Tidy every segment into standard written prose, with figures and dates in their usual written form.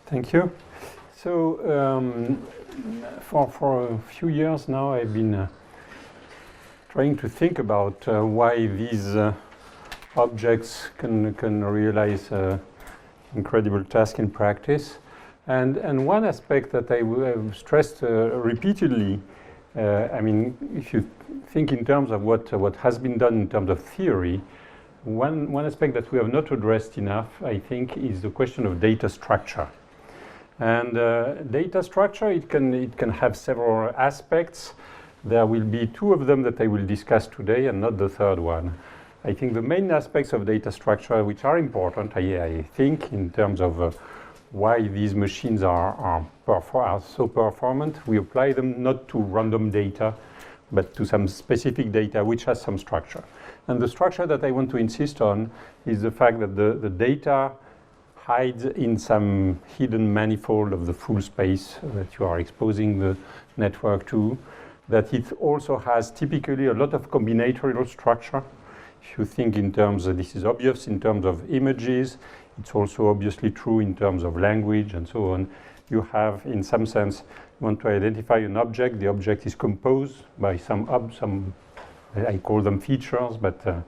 Thank you. So for a few years now, I've been trying to think about why these objects can realize incredible tasks in practice. And one aspect that I have stressed repeatedly, I mean, if you think in terms of what has been done in terms of theory, one aspect that we have not addressed enough, I think, is the question of data structure. And data structure, it can have several aspects. There will be two of them that I will discuss today, and not the third one. I think the main aspects of data structure, which are important, I think, in terms of why these machines are so performant, we apply them not to random data, but to some specific data which has some structure. And the structure that I want to insist on is the fact that the data hides in some hidden manifold of the full space that you are exposing the network to, that it also has typically a lot of combinatorial structure. If you think in terms of, this is obvious in terms of images, it's also obviously true in terms of language and so on. You have, in some sense, you want to identify an object. The object is composed by some I call them features, but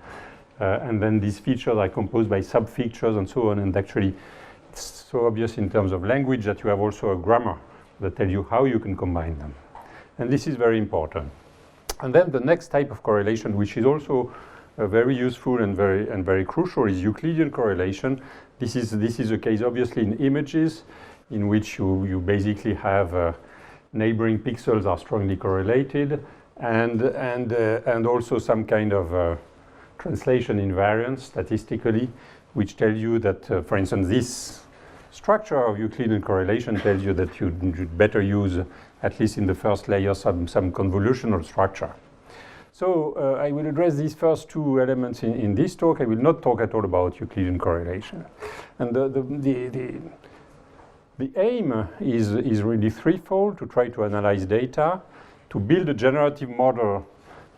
and then these features are composed by sub-features and so on. And actually, it's so obvious in terms of language that you have also a grammar that tells you how you can combine them. And this is very important. And then the next type of correlation, which is also very useful and very crucial, is Euclidean correlation. This is the case, obviously, in images, in which you basically have neighboring pixels are strongly correlated, and also some kind of translation invariance statistically, which tell you that, for instance, this structure of Euclidean correlation tells you that you'd better use, at least in the first layer, some convolutional structure. So I will address these first two elements in this talk. I will not talk at all about Euclidean correlation. And the aim is really threefold: to try to analyze data, to build a generative model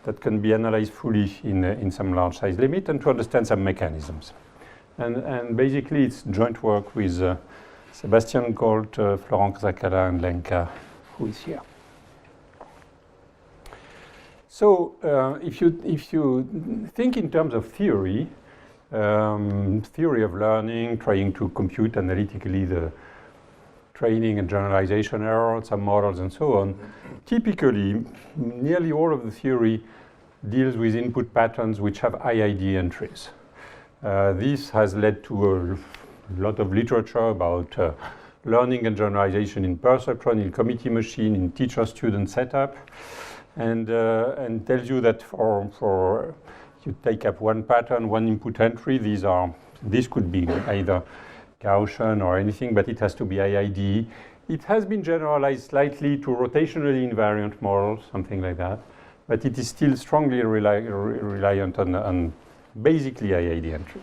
that can be analyzed fully in some large size limit, and to understand some mechanisms. And basically, it's joint work with Sebastian Colt, Florent Zakala, and Lenka, who is here. So if you think in terms of theory, theory of learning, trying to compute analytically the training and generalization error, some models and so on, typically, nearly all of the theory deals with input patterns which have i.i.d. entries. This has led to a lot of literature about learning and generalization in perceptron, in committee machine, in teacher-student setup, and tells you that for you take up one pattern, one input entry, this could be either Gaussian or anything, but it has to be i.i.d. It has been generalized slightly to rotationally invariant models, something like that, but it is still strongly reliant on basically i.i.d. entry.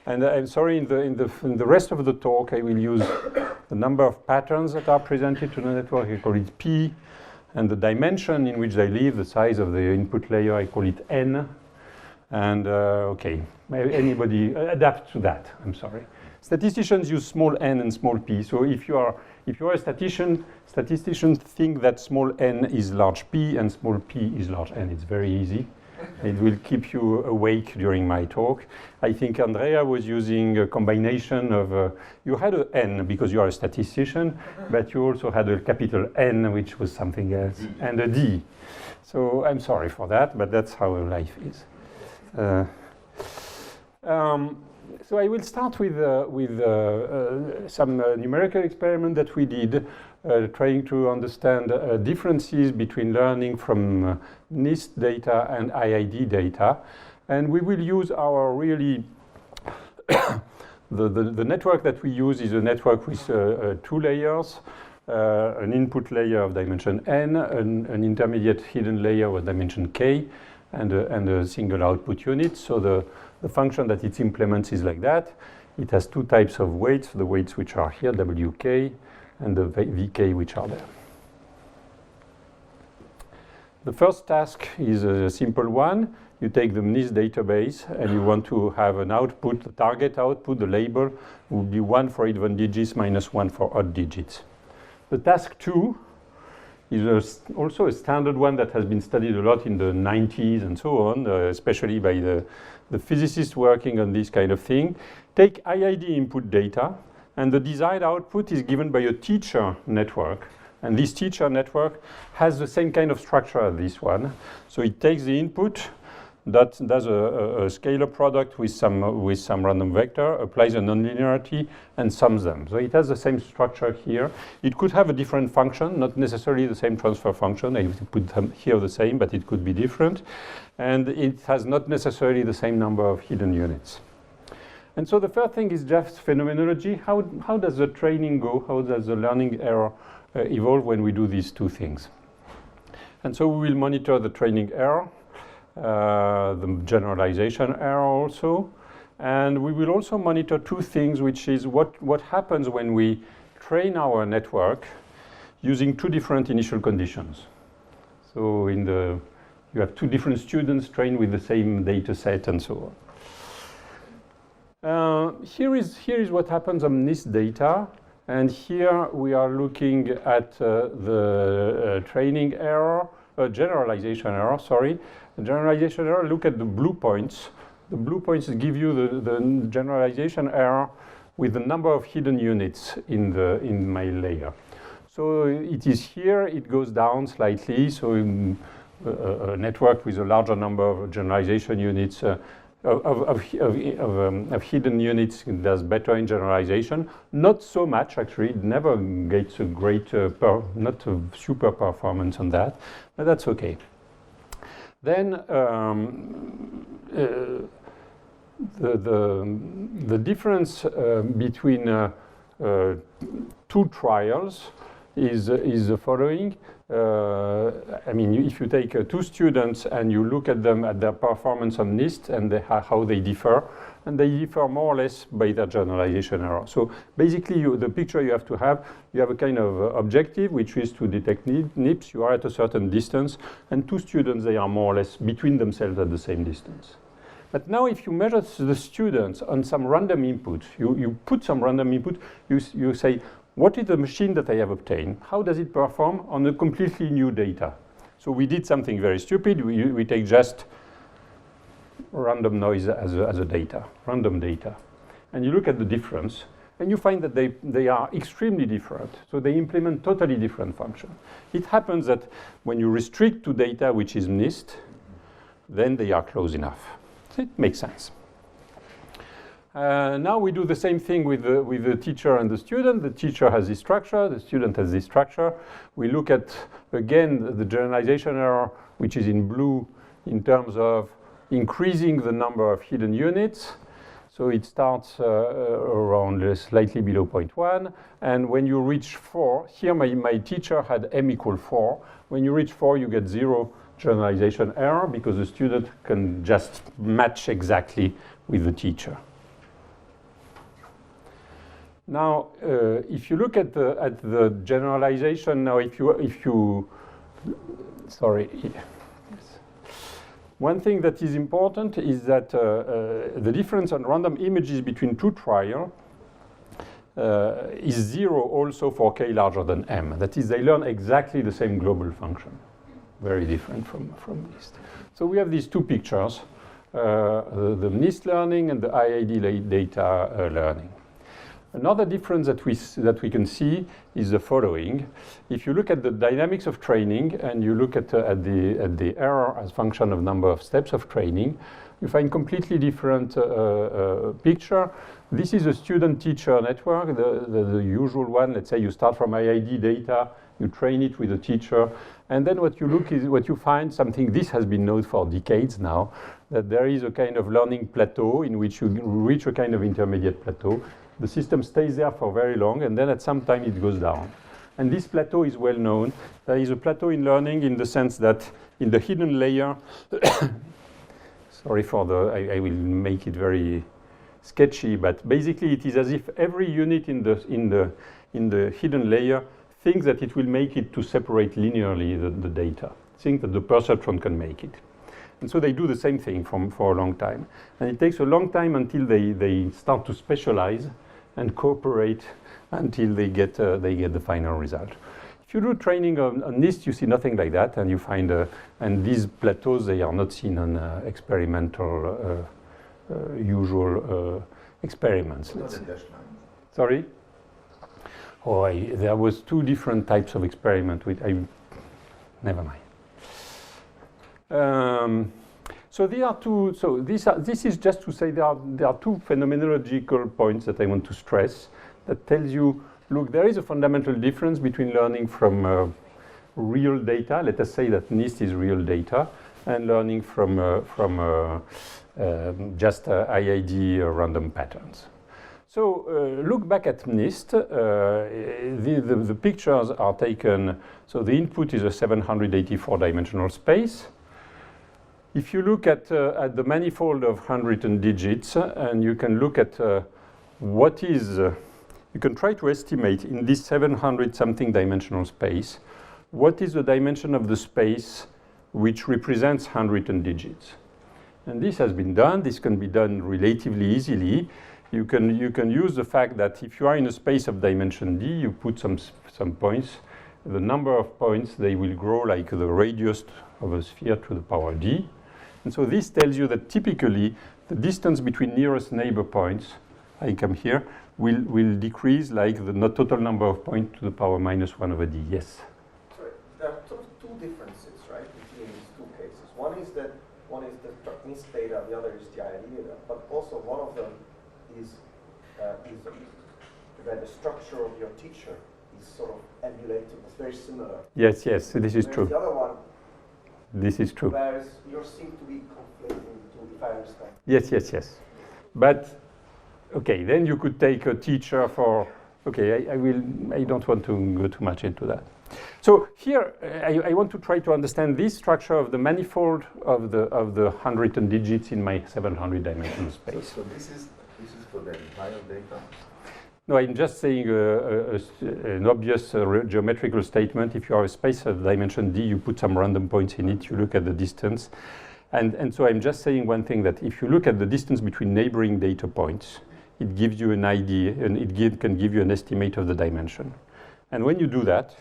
And I'm sorry, in the rest of the talk, I will use the number of patterns that are presented to the network. I call it P, and the dimension in which they live, the size of the input layer, I call it N. And okay, anybody adapt to that? I'm sorry. Statisticians use small n and small p. So if you are a statistician, statisticians think that small n is large P and small p is large n. It's very easy. It will keep you awake during my talk. I think Andrea was using a combination of, you had an n because you are a statistician, but you also had a capital N, which was something else, and a D. So I'm sorry for that, but that's how life is. So I will start with some numerical experiment that we did, trying to understand differences between learning from MNIST data and i.i.d. data. And we will use our really, the network that we use is a network with two layers, an input layer of dimension n, an intermediate hidden layer with dimension k, and a single output unit. So the function that it implements is like that. It has two types of weights, the weights which are here, wk, and the vk which are there. The first task is a simple one. you take the MNIST database and you want to have an output, the target output, the label would be 1 for even digits minus 1 for odd digits. The task 2 is also a standard one that has been studied a lot in the 90s and so on, especially by the physicists working on this kind of thing. Take i.i.d. input data, and the desired output is given by a teacher network. And this teacher network has the same kind of structure as this one. So it takes the input, that does a scalar product with some random vector, applies a nonlinearity, and sums them. So it has the same structure here. It could have a different function, not necessarily the same transfer function. I put them here the same, but it could be different. And it has not necessarily the same number of hidden units. And so the first thing is just phenomenology. How does the training go? How does the learning error evolve when we do these two things? And so we will monitor the training error, the generalization error also, and we will also monitor two things, which is what happens when we train our network using two different initial conditions. So you have two different students trained with the same data set and so on. Here is what happens on MNIST data, and here we are looking at the training error, generalization error, sorry. The generalization error, look at the blue points. The blue points give you the generalization error with the number of hidden units in my layer. So it is here, it goes down slightly. So a network with a larger number of generalization units, of hidden units does better in generalization. Not so much, actually. It never gets a great, not a super performance on that, but that's okay. Then the difference between two trials is the following. I mean, if you take two students and you look at them at their performance on MNIST and how they differ, and they differ more or less by their generalization error. So basically, the picture you have a kind of objective, which is to detect NIPs. You are at a certain distance, and two students, they are more or less between themselves at the same distance. But now if you measure the students on some random input, you put some random input, you say, what is the machine that I have obtained? How does it perform on a completely new data? So we did something very stupid. We take just random noise as a data, random data. And you look at the difference, and you find that they are extremely different. So they implement totally different functions. It happens that when you restrict to data which is MNIST, then they are close enough. So it makes sense. Now we do the same thing with the teacher and the student. The teacher has this structure, the student has this structure. We look at, again, the generalization error, which is in blue, in terms of increasing the number of hidden units. So it starts around slightly below 0.1. And when you reach 4, here my teacher had m equal 4. When you reach 4, you get 0 generalization error because the student can just match exactly with the teacher. Now, if you look at the generalization, now if you sorry, one thing that is important is that the difference on random images between two trials is 0 also for k larger than m. That is, they learn exactly the same global function, very different from MNIST. So we have these two pictures, the MNIST learning and the i.i.d. data learning. Another difference that we can see is the following. If you look at the dynamics of training and you look at the error as function of number of steps of training, you find completely different picture. This is a student-teacher network, the usual one. Let's say you start from i.i.d. data, you train it with a teacher, and then what you find something. This has been known for decades now, that there is a kind of learning plateau in which you reach a kind of intermediate plateau. The system stays there for very long, and then at some time it goes down. And this plateau is well known. There is a plateau in learning in the sense that in the hidden layer, sorry for I will make it very sketchy, but basically it is as if every unit in the hidden layer thinks that it will make it to separate linearly the data, think that the perceptron can make it. And so they do the same thing for a long time. And it takes a long time until they start to specialize and cooperate until they get the final result. If you do training on NIST, you see nothing like that, and you find, and these plateaus, they are not seen on experimental, usual experiments. Sorry? Oh, there was 2 different types of experiment with, never mind. So there are 2, so this is just to say there are 2 phenomenological points that I want to stress that tells you, look, there is a fundamental difference between learning from real data, let us say that NIST is real data, and learning from just i.i.d. random patterns. So look back at NIST. The pictures are taken, so the input is a 784 dimensional space. If you look at the manifold of handwritten digits, and you can look at what is, you can try to estimate in this 700 something dimensional space, what is the dimension of the space which represents handwritten digits. And this has been done. This can be done relatively easily. You can use the fact that if you are in a space of dimension d, you put some points. The number of points, they will grow like the radius of a sphere to the power d. And so this tells you that typically the distance between nearest neighbor points, I come here, will decrease like the total number of points to the power minus 1 over d. Yes? Sorry, there are two differences, right, between these 2 cases. One is the NIST data, the other is the i.i.d. data, but also one of them is that the structure of your teacher is sort of emulating, it's very similar. Yes, yes, so this is Whereas true. The other one, this is true. whereas yours seem to be conflicting, if I understand. Yes, yes, yes. But, okay, then you could take a teacher for, okay, I don't want to go too much into that. So here, I want to try to understand this structure of the manifold of the handwritten digits in my 700 dimensional space. So this is for the entire data? No, I'm just saying an obvious geometrical statement. If you have a space of dimension d, you put some random points in it, you look at the distance. And so I'm just saying one thing, that if you look at the distance between neighboring data points, it gives you an idea, and it can give you an estimate of the dimension. And when you do that,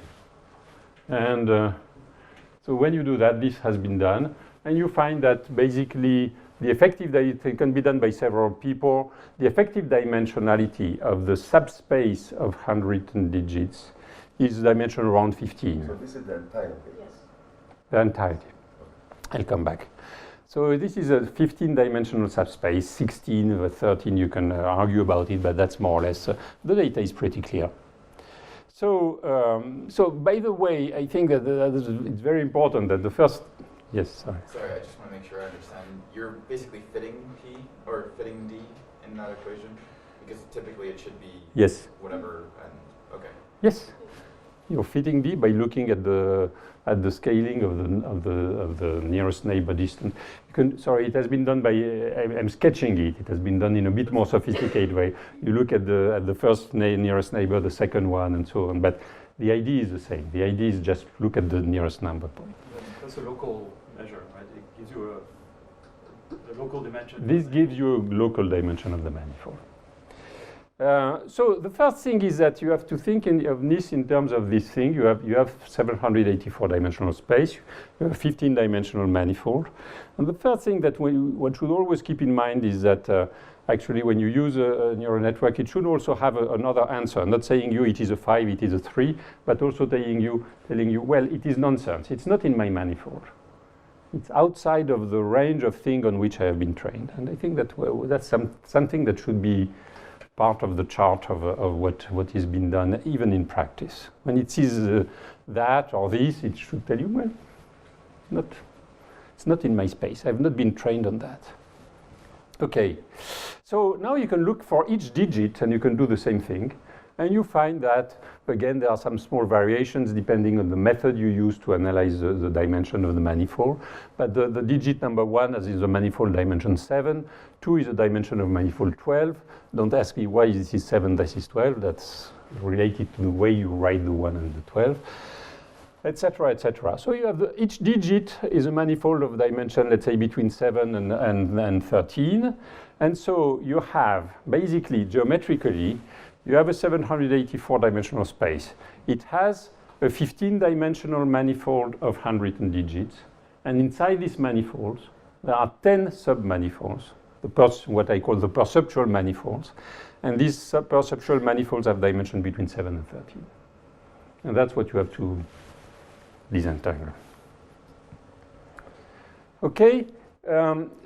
so when you do that, this has been done, and you find that basically the effective, it can be done by several people, the effective dimensionality of the subspace of handwritten digits is dimension around 15. So this is the entire thing? Yes. The entirety. I'll come back. So this is a 15-dimensional subspace, 16 or 13, you can argue about it, but that's more or less, the data is pretty clear. So, so by the way, I think that it's very important that the first, yes, sorry. Sorry, I just want to make sure I understand. You're basically fitting P or fitting D in that equation, because typically it should be Yes. whatever. And okay. Yes, you're fitting D by looking at the scaling of the nearest neighbor distance. You can, sorry, it has been done by, I'm sketching it. It has been done in a bit more sophisticated way. You look at the first nearest neighbor, the second one, and so on. But the idea is the same. The idea is just look at the nearest number point. That's a local measure, right? It gives you a local dimension. This gives you a local dimension of the manifold. So the first thing is that you have to think of NIST in terms of this thing. You have 784 dimensional space, you have 15-dimensional manifold. And the first thing that one should always keep in mind is that actually when you use a neural network, it should also have another answer. I'm not saying it is a 5, it is a 3, but also telling you, well, it is nonsense. It's not in my manifold. It's outside of the range of things on which I have been trained. And I think that that's something that should be part of the chart of what is being done, even in practice. When it sees that or this, it should tell you, well, it's not in my space. I've not been trained on that. Okay, so now you can look for each digit, and you can do the same thing. And you find that, again, there are some small variations depending on the method you use to analyze the dimension of the manifold. But the digit number 1 is the manifold dimension 7. 2 is the dimension of manifold 12. Don't ask me why this is 7, this is 12. That's related to the way you write the 1 and the 12. etc., etc. So you have each digit is a manifold of dimension, let's say, between 7 and 13. And so you have, basically, geometrically, you have a 784-dimensional space. It has a 15-dimensional manifold of handwritten digits. And inside these manifolds, there are 10 submanifolds, what I call the perceptual manifolds. And these perceptual manifolds have dimension between 7 and 13. And that's what you have to disentangle. Okay,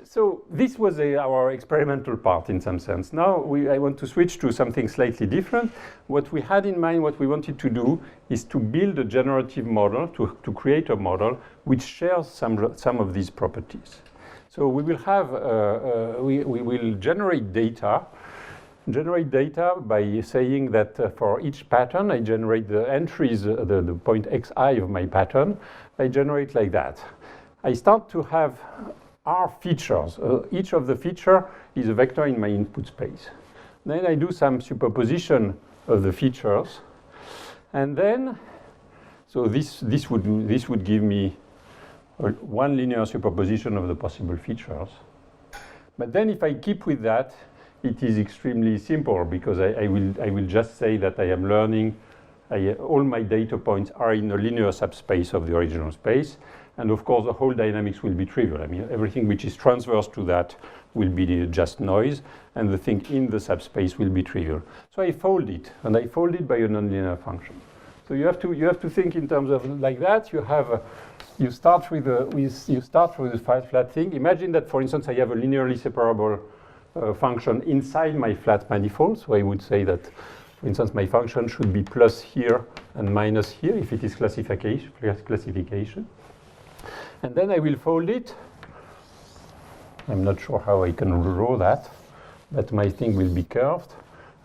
so this was our experimental part in some sense. Now I want to switch to something slightly different. What we had in mind, what we wanted to do, is to build a generative model, to create a model which shares some of these properties. So we will have, we will generate data by saying that for each pattern, I generate the entries, the point xi of my pattern, I generate like that. I start to have R features. Each of the feature is a vector in my input space. Then I do some superposition of the features. And then, so this would give me one linear superposition of the possible features. But then if I keep with that, it is extremely simple because I will just say that I am learning, all my data points are in a linear subspace of the original space. And of course, the whole dynamics will be trivial. I mean, everything which is transverse to that will be just noise, and the thing in the subspace will be trivial. So I fold it, and I fold it by a nonlinear function. So you have to think in terms of like that. You start with a flat thing. Imagine that, for instance, I have a linearly separable function inside my flat manifold. So I would say that, for instance, my function should be plus here and minus here if it is classification. And then I will fold it. I'm not sure how I can draw that, but my thing will be curved.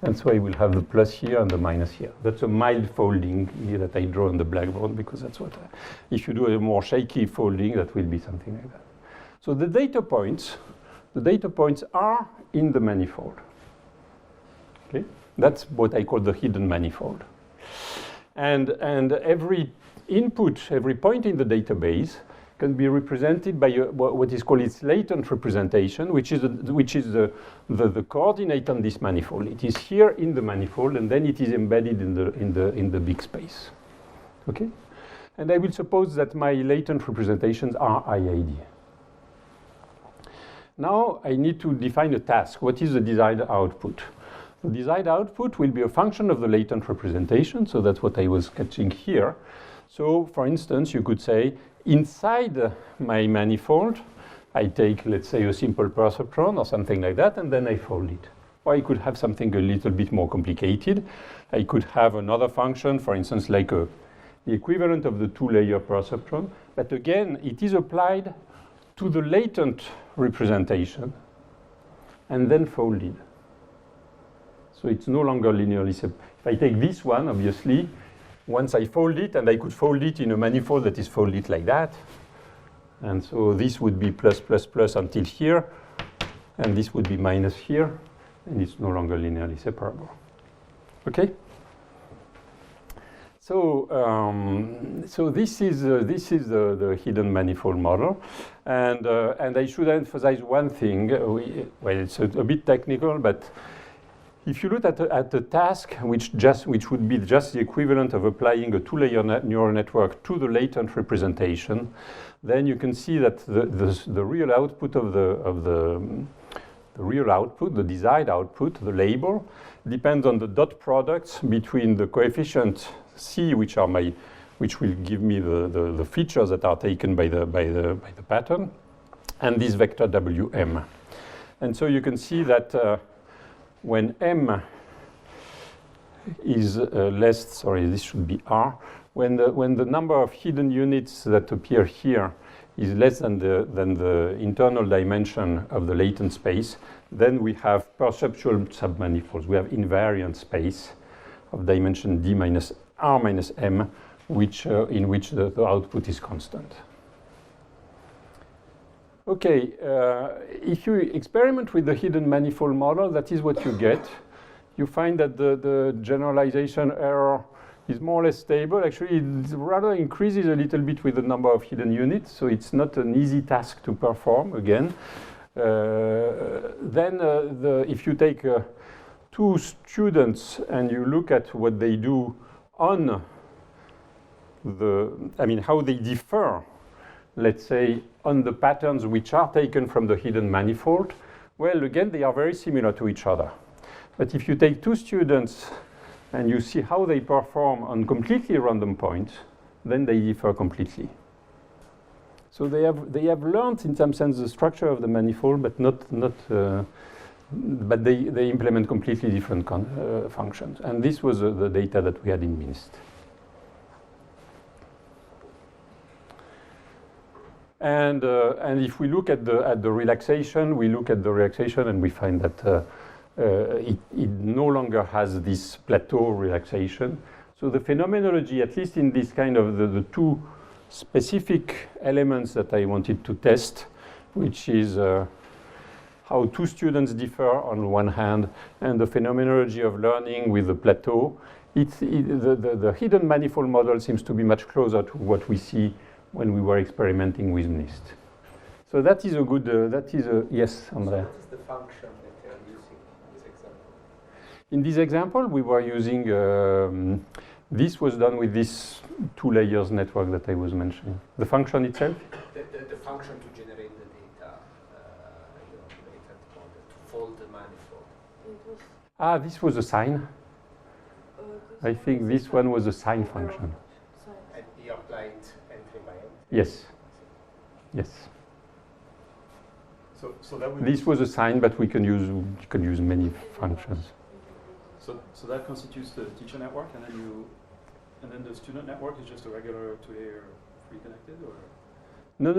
And so I will have the plus here and the minus here. That's a mild folding here that I draw on the blackboard because that's what if you do a more shaky folding, that will be something like that. So the data points are in the manifold. Okay? That's what I call the hidden manifold. And every input, every point in the database can be represented by what is called its latent representation, which is the coordinate on this manifold. It is here in the manifold, and then it is embedded in the big space. Okay, and I will suppose that my latent representations are i.i.d. Now I need to define a task. What is the desired output? The desired output will be a function of the latent representation. So that's what I was sketching here. So, for instance, you could say, inside my manifold, I take, let's say, a simple perceptron or something like that, and then I fold it. Or I could have something a little bit more complicated. I could have another function, for instance, like the equivalent of the two-layer perceptron. But again, it is applied to the latent representation and then folded. So it's no longer linearly separated. If I take this one, obviously, once I fold it, and I could fold it in a manifold that is folded like that. And so this would be plus, plus, plus until here. And this would be minus here. And it's no longer linearly separable. Okay? So, so this is the hidden manifold model. And I should emphasize one thing. Well, it's a bit technical, but if you look at a task which would be just the equivalent of applying a two-layer neural network to the latent representation, then you can see that the real output of the real output, the desired output, the label, depends on the dot products between the coefficient C, which will give me the features that are taken by the pattern, and this vector Wm. And so you can see that when m is this should be r. When the number of hidden units that appear here is less than the internal dimension of the latent space, then we have perceptual submanifolds. We have invariant space of dimension d minus r minus m, in which the output is constant. Okay, if you experiment with the hidden manifold model, that is what you get. You find that the generalization error is more or less stable. Actually, it rather increases a little bit with the number of hidden units, so it's not an easy task to perform again. If you take two students and you look at what they do on how they differ, let's say, on the patterns which are taken from the hidden manifold, well, again, they are very similar to each other. But if you take two students and you see how they perform on completely random points, then they differ completely. So they have learned, in some sense, the structure of the manifold, but but they implement completely different functions. And this was the data that we had in MNIST. And if we look at the relaxation, and we find that it no longer has this plateau relaxation. So the phenomenology, at least in this kind of the two specific elements that I wanted to test, which is how two students differ on one hand, and the phenomenology of learning with the plateau, the hidden manifold model seems to be much closer to what we see when we were experimenting with MNIST. So that is a good, yes, Andrea? So what is the function that they are using in this example? In this example, we were using, this was done with this 2 layers network that I was mentioning. The function itself? The function to generate the data, to fold the manifold. This was a sign. I think this one was a sign function. And you applied entry by entry? Yes. Yes. So that would This was a sign, but you can use many functions. So that constitutes the teacher network, and then the student network is just a regular 2-layer free connected, or? No.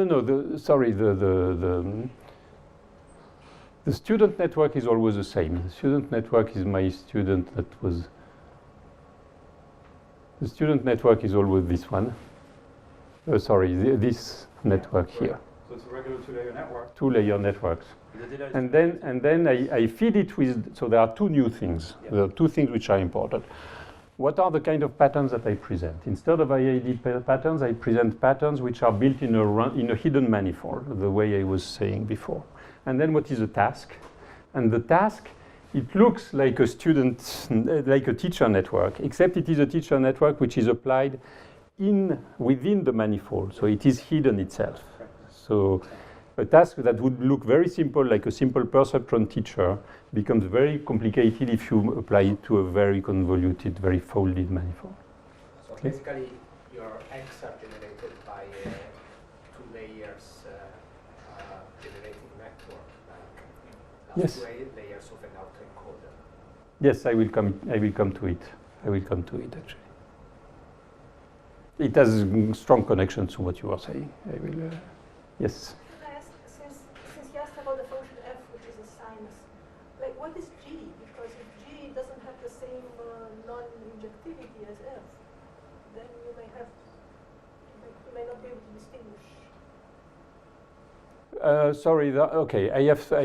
The student network is always the same. The student network is my student that was. The student network is always this one. This network here. So it's a regular 2-layer network. 2-layer networks. And then I feed it with, so there are 2 new things. Yeah. There are 2 things which are important. What are the kind of patterns that I present? Instead of i.i.d. patterns, I present patterns which are built in a hidden manifold, the way I was saying before. And then what is a task? And the task, it looks like a teacher network, except it is a teacher network which is applied within the manifold, so it is hidden itself. So a task that would look very simple, like a simple perceptron teacher, becomes very complicated if you apply it to a very convoluted, very folded manifold. So basically, your X are generated by 2 layers generating network, like Yes. 2 layers of an autoencoder. Yes, I will come to it. I will come to it actually. It has strong connections to what you are saying. I will. Yes. Since you asked about the function f, which is a sinus, like what is g? Because if g doesn't have the same non-injectivity as f, then you may not be able to distinguish. Sorry. Okay. I have. The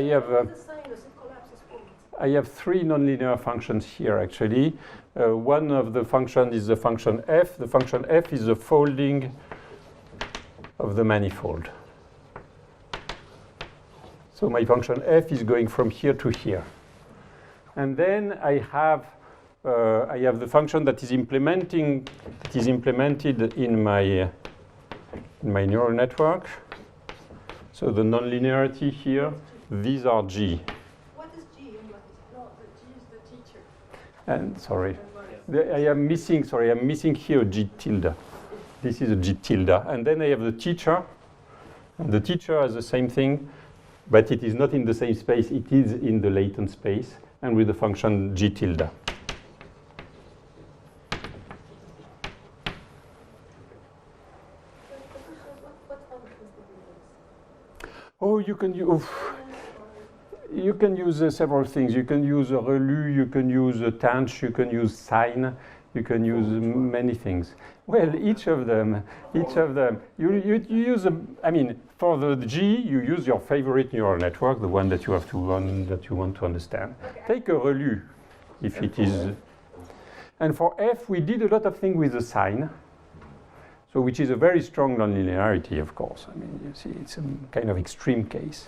sinus, it collapses points. I have 3 nonlinear functions here actually. One of the functions is the function f. The function f is the folding of the manifold. So my function f is going from here to here. And then I have the function that is implemented in my neural network. So the nonlinearity here, these are g. What is g and what is no? The g is the teacher. And sorry, I'm missing here g tilde. This is a g tilde. And then I have the teacher. And the teacher has the same thing, but it is not in the same space. It is in the latent space, and with the function g tilde. What functions did you use? Oh, you can use several things. You can use a relu, you can use a tanh, you can use sine, you can use many things. Well, each of them. You use for the G, you use your favorite neural network, the one that you have to run, that you want to understand. Okay. Take a relu, if it is. And for f, we did a lot of things with the sign, so which is a very strong nonlinearity, of course. I mean, you see, it's a kind of extreme case.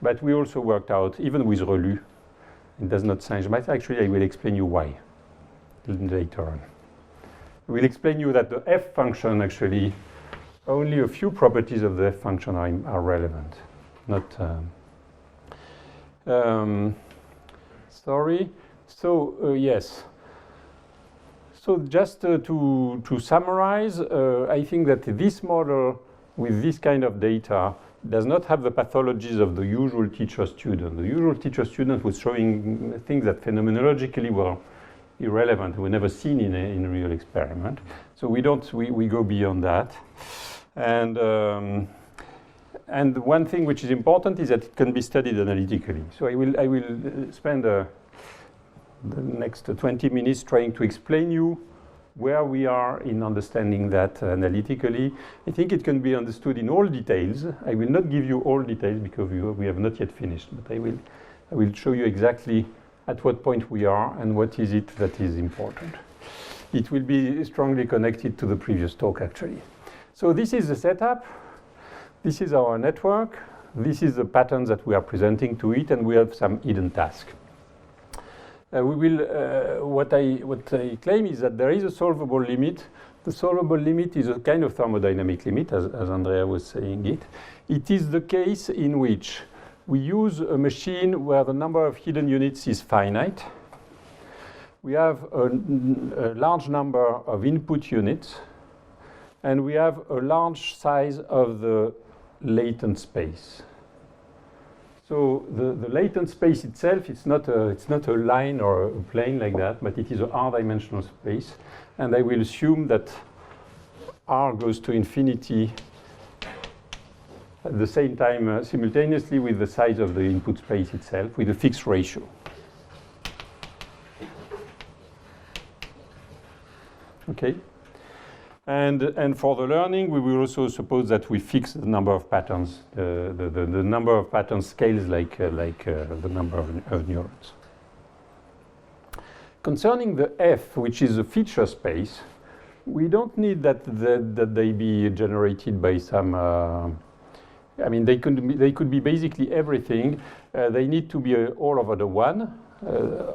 But we also worked out, even with ReLU, it does not change. But actually, I will explain you why later on. I will explain you that the f function, actually, only a few properties of the f function are relevant. Not, sorry. So, yes. So just to summarize, I think that this model with this kind of data does not have the pathologies of the usual teacher-student. The usual teacher-student was showing things that phenomenologically were irrelevant, were never seen in a real experiment. So we go beyond that. And one thing which is important is that it can be studied analytically. So I will spend the next 20 minutes trying to explain you where we are in understanding that analytically. I think it can be understood in all details. I will not give you all details because we have not yet finished, but I will show you exactly at what point we are and what is it that is important. It will be strongly connected to the previous talk, actually. So this is the setup. This is our network. This is the patterns that we are presenting to it, and we have some hidden tasks. What I claim is that there is a solvable limit. The solvable limit is a kind of thermodynamic limit, as Andrea was saying it. It is the case in which we use a machine where the number of hidden units is finite. We have a large number of input units, and we have a large size of the latent space. So the latent space itself, it's not a line or a plane like that, but it is a r-dimensional space. And I will assume that r goes to infinity at the same time simultaneously with the size of the input space itself with a fixed ratio. Okay. And for the learning, we will also suppose that we fix the number of patterns. The number of patterns scales like the number of neurons. Concerning the f, which is a feature space, we don't need that they be generated by some. I mean, they could be basically everything. They need to be all over the one.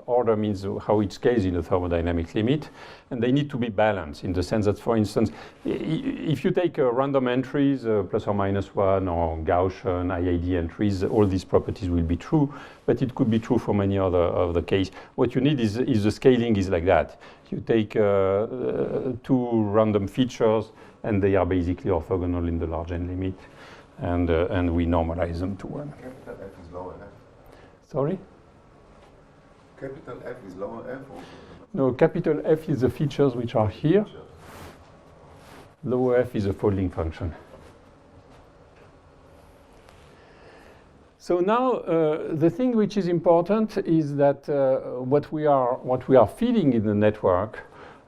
Order means how it scales in a thermodynamic limit, and they need to be balanced in the sense that, for instance, if you take random entries, plus or minus 1, or Gaussian, i.i.d. entries, all these properties will be true, but it could be true for many other of the case. What you need is the scaling is like that. You take two random features, and they are basically orthogonal in the large n limit, and we normalize them to 1. Capital F is lower F. Sorry? Capital F is lower F? Or? No, capital F is the features which are here. Lower F is a folding function. So now the thing which is important is that what we are feeding in the network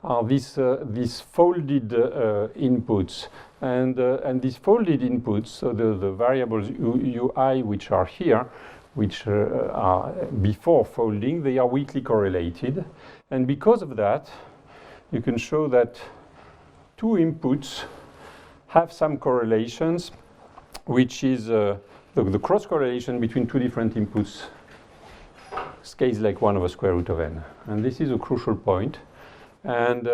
are these folded inputs, and these folded inputs. So the variables ui which are here, which are before folding, they are weakly correlated. And because of that, you can show that two inputs have some correlations, which is the cross correlation between two different inputs scales like 1 over square root of n. And this is a crucial point. And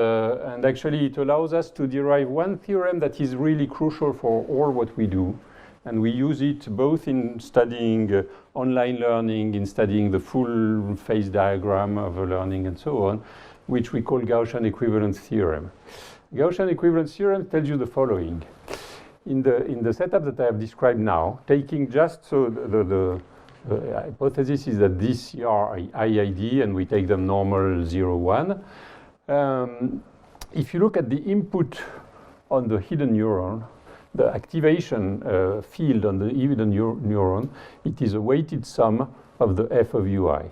actually, it allows us to derive one theorem that is really crucial for all what we do. And we use it both in studying online learning, in studying the full phase diagram of learning and so on, which we call Gaussian equivalence theorem. Gaussian equivalence theorem tells you the following. In the setup that I have described now, taking just so the hypothesis is that these are i.i.d. and we take them normal 0, 1. If you look at the input on the hidden neuron, the activation field on the hidden neuron, it is a weighted sum of the f of ui.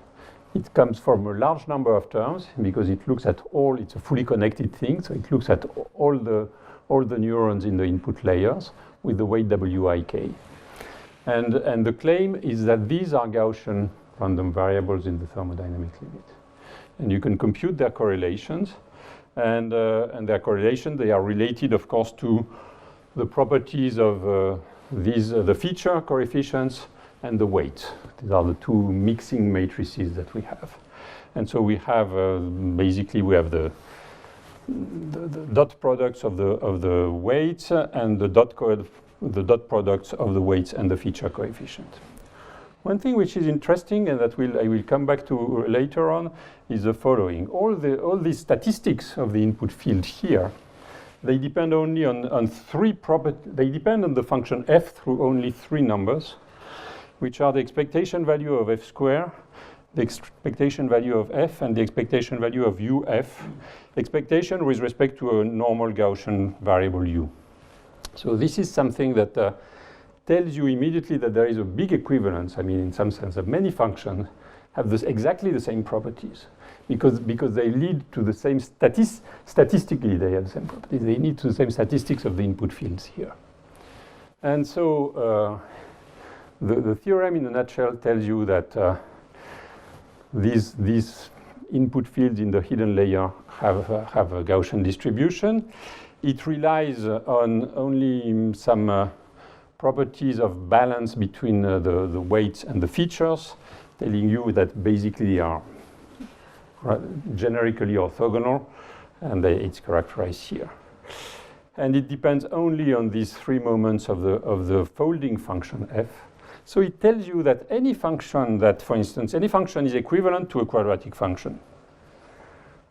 It comes from a large number of terms because it looks at all, it's a fully connected thing, so it looks at all the neurons in the input layers with the weight wik. And the claim is that these are Gaussian random variables in the thermodynamic limit. And you can compute their correlations. and their correlation, they are related, of course, to the properties of the feature coefficients and the weight. These are the two mixing matrices that we have. And so we have, basically, we have the dot products of the weights and the dot products of the weights and the feature coefficient. One thing which is interesting and that I will come back to later on is the following. All these statistics of the input field here, they depend only on three properties. They depend on the function f through only three numbers, which are the expectation value of f squared, the expectation value of f, and the expectation value of uf. Expectation with respect to a normal Gaussian variable u. So this is something that tells you immediately that there is a big equivalence. I mean, in some sense, that many functions have exactly the same properties because they lead to the same statistically they have the same properties. They lead to the same statistics of the input fields here. And so the theorem in a nutshell tells you that these input fields in the hidden layer have a Gaussian distribution. It relies on only some properties of balance between the weights and the features, telling you that basically they are generically orthogonal, and it's characterized here. And it depends only on these three moments of the folding function f. So it tells you that any function that, for instance, any function is equivalent to a quadratic function,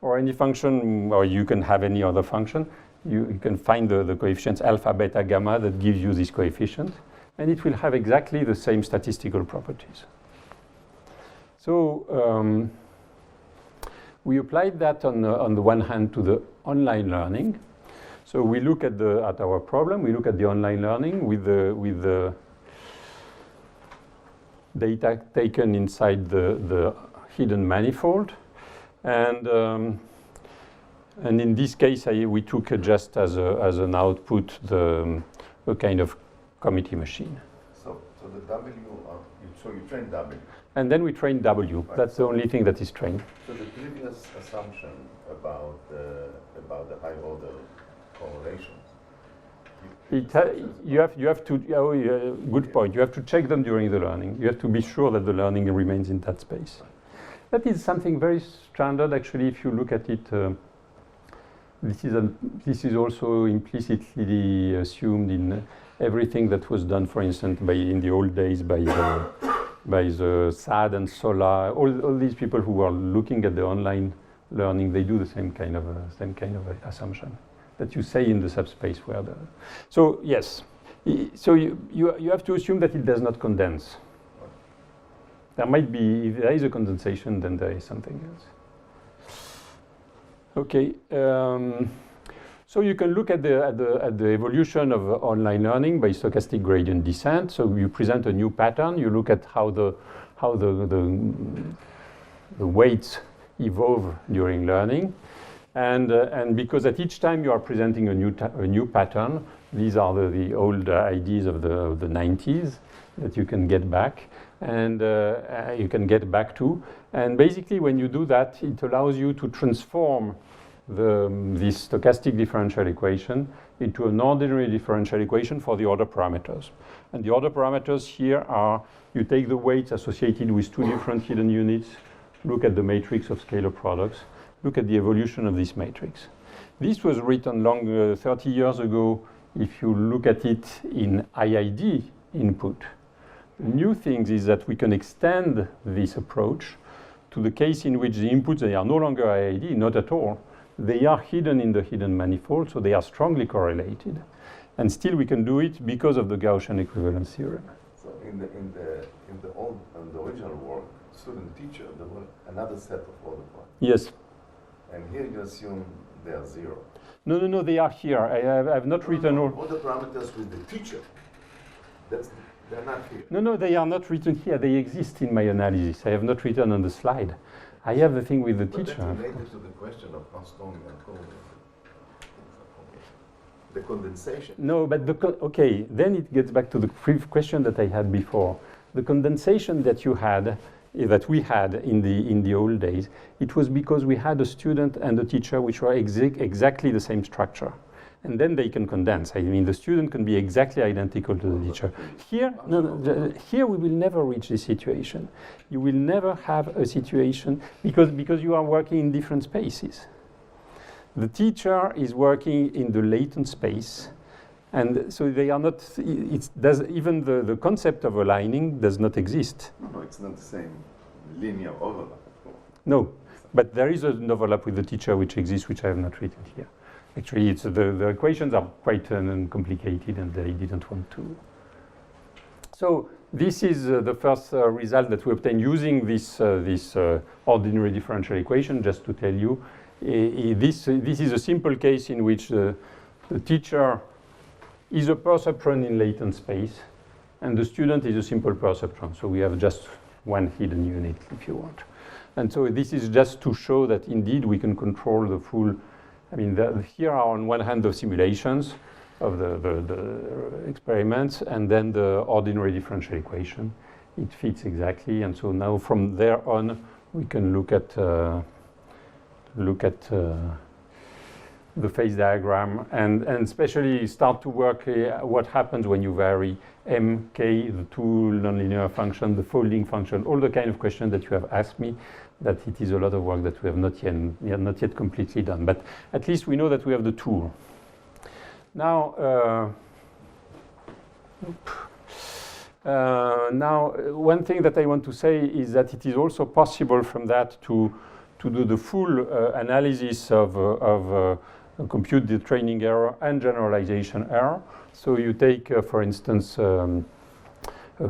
or any function, or you can have any other function. You can find the coefficients alpha, beta, gamma that gives you this coefficient, and it will have exactly the same statistical properties. So we applied that on the one hand to the online learning. So we look at our problem. We look at the online learning with the data taken inside the hidden manifold, and in this case, we took just as an output a kind of committee machine. So the W, so you train W. And then we train W. Right. That's the only thing that is trained. So the previous assumption about the high order correlations. You have to. Good point. You have to check them during the learning. You have to be sure that the learning remains in that space. That is something very standard, actually. If you look at it. This is also implicitly assumed in everything that was done, for instance, in the old days by the SAD and SOLA. All these people who are looking at the online learning, they do the same kind of assumption that you say in the subspace where the. So yes, so you have to assume that it does not condense. There might be, if there is a condensation, then there is something else. Okay, so you can look at the evolution of online learning by stochastic gradient descent. So you present a new pattern. You look at how the weights evolve during learning, and because at each time you are presenting a new pattern, these are the old ideas of the 90s that you can get back, and you can get back to. And basically, when you do that, it allows you to transform this stochastic differential equation into an ordinary differential equation for the order parameters. And the order parameters here are, you take the weights associated with two different hidden units, look at the matrix of scalar products, look at the evolution of this matrix. This was written 30 years ago. If you look at it in i.i.d. input, the new thing is that we can extend this approach to the case in which the inputs, they are no longer i.i.d., not at all. They are hidden in the hidden manifold, so they are strongly correlated. And still we can do it because of the Gaussian equivalence theorem. So in the original work, student teacher, there was another set of order parameters. Yes. And here you assume they are zero. No, they are here. I have not written all. All the parameters with the teacher, they're not here. No, they are not written here. They exist in my analysis. I have not written on the slide. I have the thing with the teacher. That's related to the question of how strong and cold the condensation. No, but okay, then it gets back to the question that I had before. The condensation that you had that we had in the old days, it was because we had a student and a teacher which were exactly the same structure. And then they can condense. I mean, the student can be exactly identical to the teacher. Here, here we will never reach this situation. You will never have a situation because you are working in different spaces. The teacher is working in the latent space, and so they are not. Even the concept of aligning does not exist. No, it's not the same linear overlap. No, but there is an overlap with the teacher which exists, which I have not written here. Actually, it's the equations are quite complicated, and they didn't want to. So this is the first result that we obtained using this ordinary differential equation. Just to tell you, this is a simple case in which the teacher is a perceptron in latent space, and the student is a simple perceptron. So we have just one hidden unit, if you want. And so this is just to show that indeed we can control the full. I mean, here are on one hand the simulations of the experiments, and then the ordinary differential equation. It fits exactly, and so now from there on we can look at the phase diagram and especially start to work what happens when you vary m, k, the two nonlinear functions, the folding function, all the kind of questions that you have asked me. That it is a lot of work that we have not yet completely done, but at least we know that we have the tool. Now, one thing that I want to say is that it is also possible from that to do the full analysis of compute the training error and generalization error. So you take, for instance, a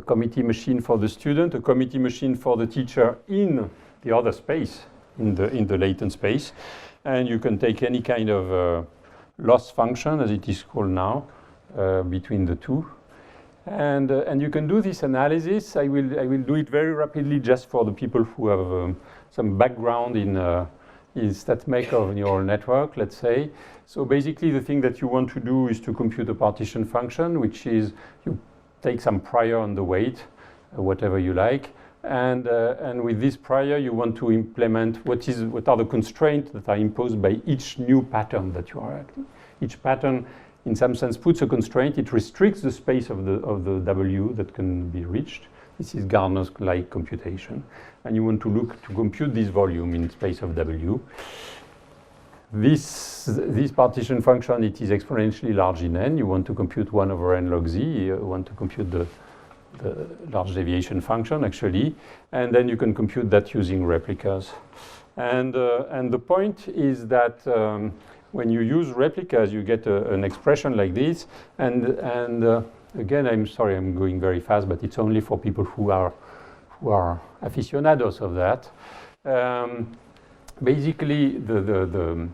committee machine for the student, a committee machine for the teacher in the other space, in the latent space, and you can take any kind of loss function, as it is called now, between the two, and you can do this analysis. I will do it very rapidly, just for the people who have some background in StatMech of neural network, let's say. So basically, the thing that you want to do is to compute a partition function, which is you take some prior on the weight, whatever you like. And with this prior, you want to implement what are the constraints that are imposed by each new pattern that you are acting. Each pattern, in some sense, puts a constraint. It restricts the space of the W that can be reached. This is Gardner's-like computation, and you want to compute this volume in space of W. This partition function, it is exponentially large in n. You want to compute 1 over n log z. You want to compute the large deviation function, actually, and then you can compute that using replicas. And the point is that when you use replicas, you get an expression like this. And again, I'm sorry, I'm going very fast, but it's only for people who are aficionados of that. Basically, the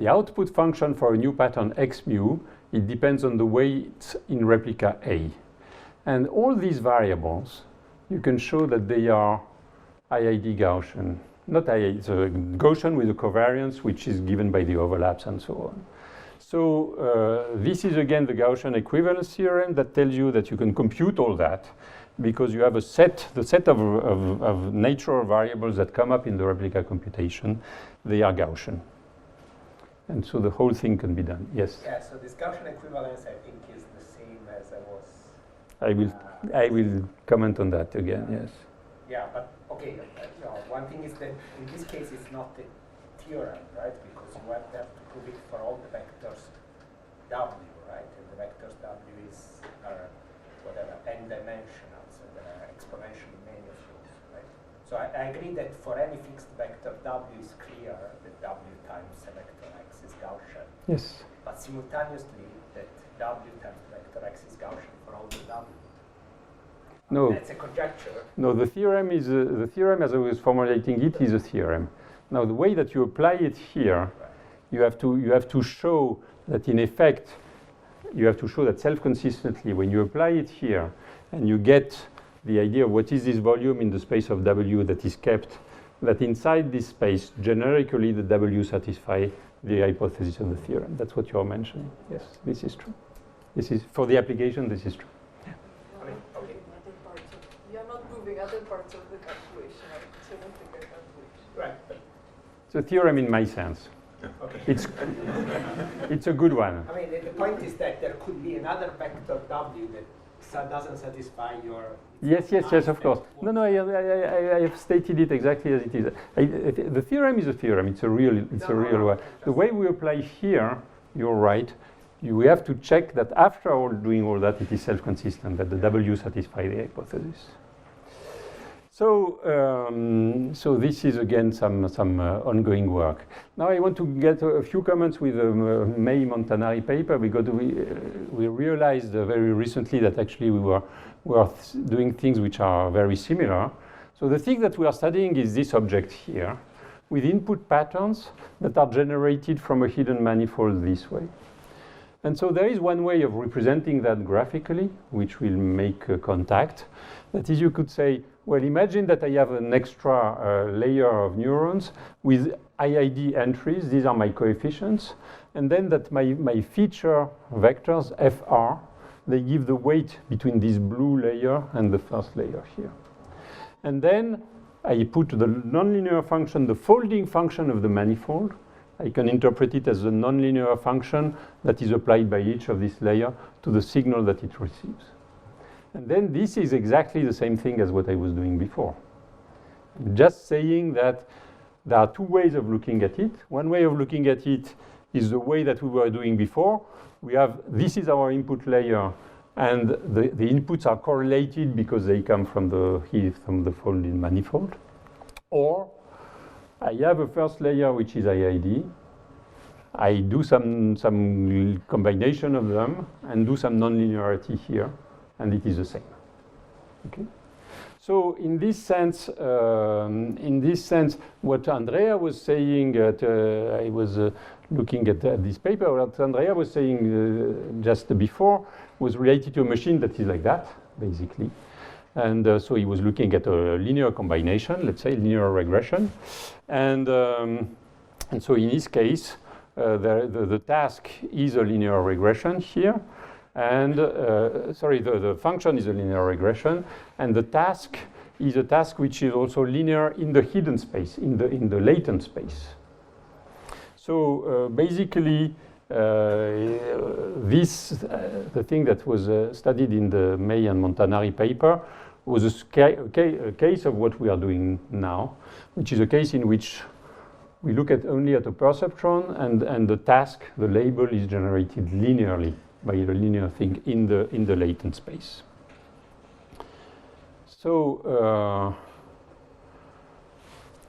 output function for a new pattern x mu, it depends on the weight in replica A. And all these variables, you can show that they are i.i.d. Gaussian. Not i.i.d., it's a Gaussian with a covariance, which is given by the overlaps and so on. So this is, again, the Gaussian equivalence theorem that tells you that you can compute all that because you have the set of natural variables that come up in the replica computation. They are Gaussian. And so the whole thing can be done. Yes? Yeah, so this Gaussian equivalence, I think, is the same as I was... I will comment on that again, yes. Yeah, but okay, one thing is that in this case it's not a theorem, right? Because you have to prove it for all the vectors W, right? And the vectors W are whatever, n-dimensional, so there are exponentially many of those, right? So I agree that for any fixed vector W is clear that W times a vector x is Gaussian. Yes. But simultaneously that W times vector x is Gaussian for all the W. No. That's a conjecture. No, the theorem is the theorem as I was formulating it is a theorem. Now the way that you apply it here, you have to show that in effect you have to show that self-consistently when you apply it here and you get the idea of what is this volume in the space of W that is kept, that inside this space generically the W satisfy the hypothesis of the theorem. That's what you're mentioning. Yes, this is true. This is for the application. This is true. You're not proving other parts of the calculation It's a theorem in my sense. It's a good one. I mean, the point is that there could be another vector W that doesn't satisfy your... Yes, of course. No, I have stated it exactly as it is. The theorem is a theorem. It's a real one. The way we apply here, you're right. We have to check that after all doing all that, it is self-consistent, that the W satisfy the hypothesis. So this is again some ongoing work. Now I want to get a few comments with the May Montanari paper, because we realized very recently that actually we were doing things which are very similar. So the thing that we are studying is this object here, with input patterns that are generated from a hidden manifold this way. And so there is one way of representing that graphically, which will make contact. That is, you could say, well, imagine that I have an extra layer of neurons with i.i.d. entries. These are my coefficients. And then that my feature vectors, FR, they give the weight between this blue layer and the first layer here. And then I put the nonlinear function, the folding function of the manifold. I can interpret it as a nonlinear function that is applied by each of this layer to the signal that it receives. And then this is exactly the same thing as what I was doing before. I'm just saying that there are two ways of looking at it. One way of looking at it is the way that we were doing before. This is our input layer, and the inputs are correlated because they come from the folded manifold. Or I have a first layer which is i.i.d. I do some combination of them and do some nonlinearity here, and it is the same. Okay. So in this sense, what Andrea was saying, I was looking at this paper. What Andrea was saying just before was related to a machine that is like that, basically. And so he was looking at a linear combination, let's say linear regression. And so in his case, the task is a linear regression here. And the function is a linear regression, and the task is a task which is also linear in the hidden space, in the latent space. So basically, the thing that was studied in the May and Montanari paper was a case of what we are doing now, which is a case in which we look only at a perceptron, and the task, the label, is generated linearly by the linear thing in the latent space. So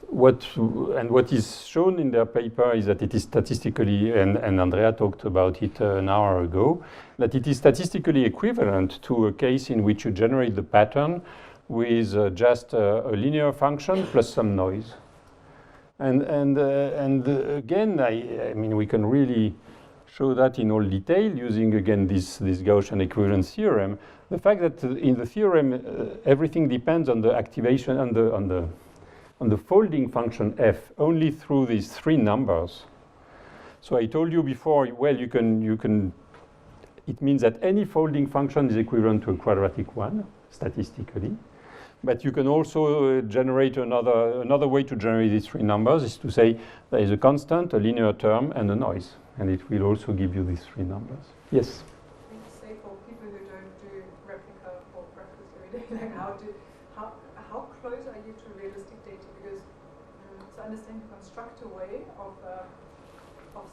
what is shown in their paper is that it is statistically, and Andrea talked about it an hour ago, that it is statistically equivalent to a case in which you generate the pattern with just a linear function plus some noise. And again, I mean, we can really show that in all detail using, again, this Gaussian equivalence theorem. The fact that in the theorem, everything depends on the activation, on the folding function f, only through these three numbers. So I told you before, well, you can, it means that any folding function is equivalent to a quadratic one, statistically. But you can also generate another way to generate these three numbers is to say there is a constant, a linear term, and a noise. And it will also give you these three numbers. Yes? I think to say for people who don't do replica or practice every day, like how close are you to realistic data? Because to understand, you construct a way of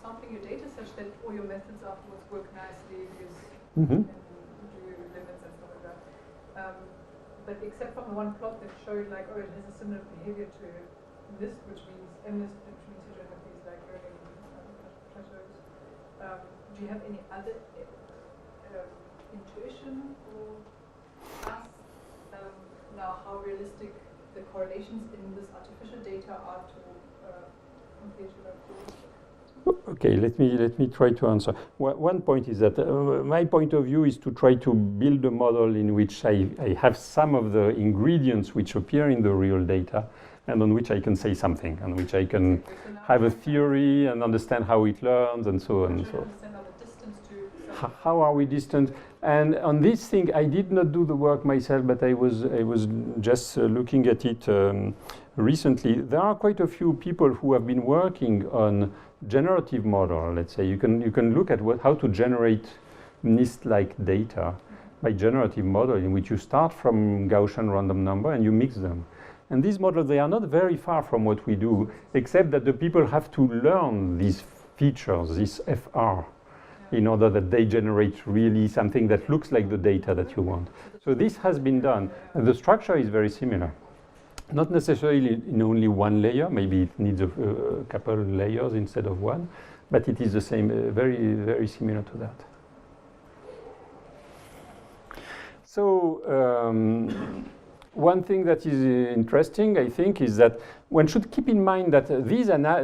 sampling your data such that all your methods afterwards work nicely because you can do limits and stuff like that. But except from the one plot that showed like, oh, it has a similar behavior to MNIST, which means MNIST, which means you don't have these like learning plateaus. Do you have any other intuition or us now how realistic the correlations in this artificial data are to compare to that? Okay, let me try to answer. One point is that my point of view is to try to build a model in which I have some of the ingredients which appear in the real data and on which I can say something, on which I can have a theory and understand how it learns and so on and so on. Understand the distance to some how are we distant? And on this thing, I did not do the work myself, but I was just looking at it recently. There are quite a few people who have been working on generative model. Let's say you can look at how to generate MNIST-like data by generative model, in which you start from Gaussian random number and you mix them. And these models, they are not very far from what we do, except that the people have to learn these features, this FR, in order that they generate really something that looks like the data that you want. So this has been done, and the structure is very similar. Not necessarily in only one layer, maybe it needs a couple layers instead of one, but it is the same, very, very similar to that. So, one thing that is interesting, I think, is that one should keep in mind that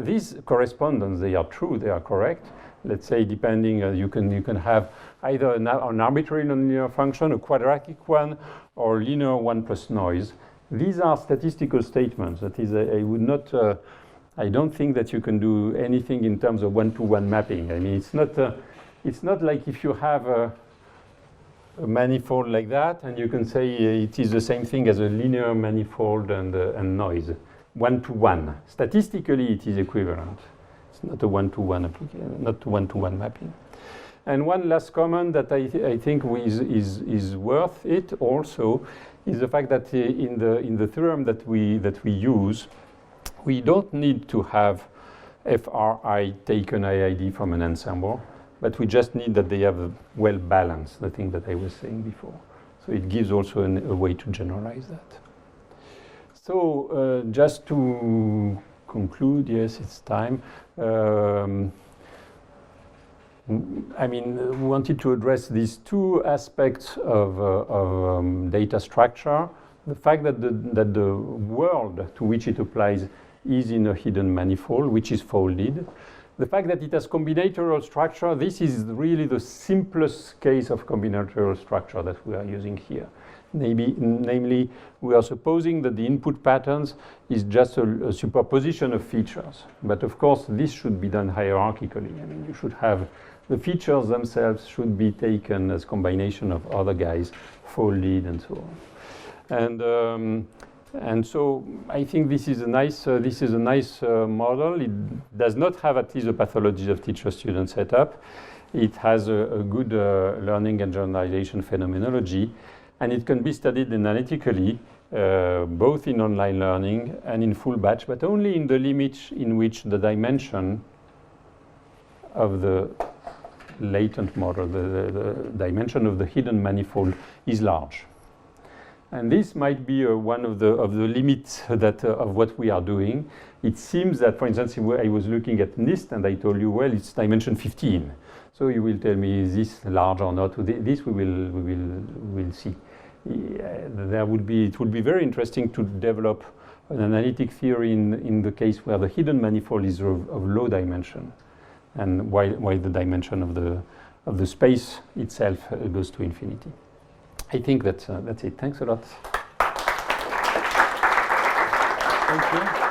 these correspondence, they are true, they are correct. Let's say, depending, you can have either an arbitrary nonlinear function, a quadratic one, or linear one plus noise. These are statistical statements. That is, I would not. I don't think that you can do anything in terms of one-to-one mapping. I mean, it's not like if you have a manifold like that, and you can say it is the same thing as a linear manifold and noise. One-to-one. Statistically, it is equivalent. It's not a one-to-one application, not one-to-one mapping. And one last comment that I think is worth it also is the fact that in the theorem that we use, we don't need to have FRI taken i.i.d. from an ensemble, but we just need that they have a well balanced, the thing that I was saying before. So it gives also a way to generalize that. So just to conclude, yes, it's time. I mean, we wanted to address these two aspects of data structure. The fact that the world to which it applies is in a hidden manifold, which is folded. The fact that it has combinatorial structure, this is really the simplest case of combinatorial structure that we are using here. Namely, we are supposing that the input patterns is just a superposition of features. But of course, this should be done hierarchically. I mean, you should have the features themselves should be taken as combination of other guys, folded and so on. And so I think this is a nice model. It does not have at least the pathologies of teacher-student setup. It has a good learning and generalization phenomenology, and it can be studied analytically, both in online learning and in full batch, but only in the limits in which the dimension of the latent model, the dimension of the hidden manifold is large. And this might be one of the limits that of what we are doing. It seems that, for instance, I was looking at NIST and I told you, well, it's dimension 15. So you will tell me, is this large or not? This we will see. It would be very interesting to develop an analytic theory in the case where the hidden manifold is of low dimension, and while the dimension of the space itself goes to infinity. I think that's it. Thanks a lot. Thank you.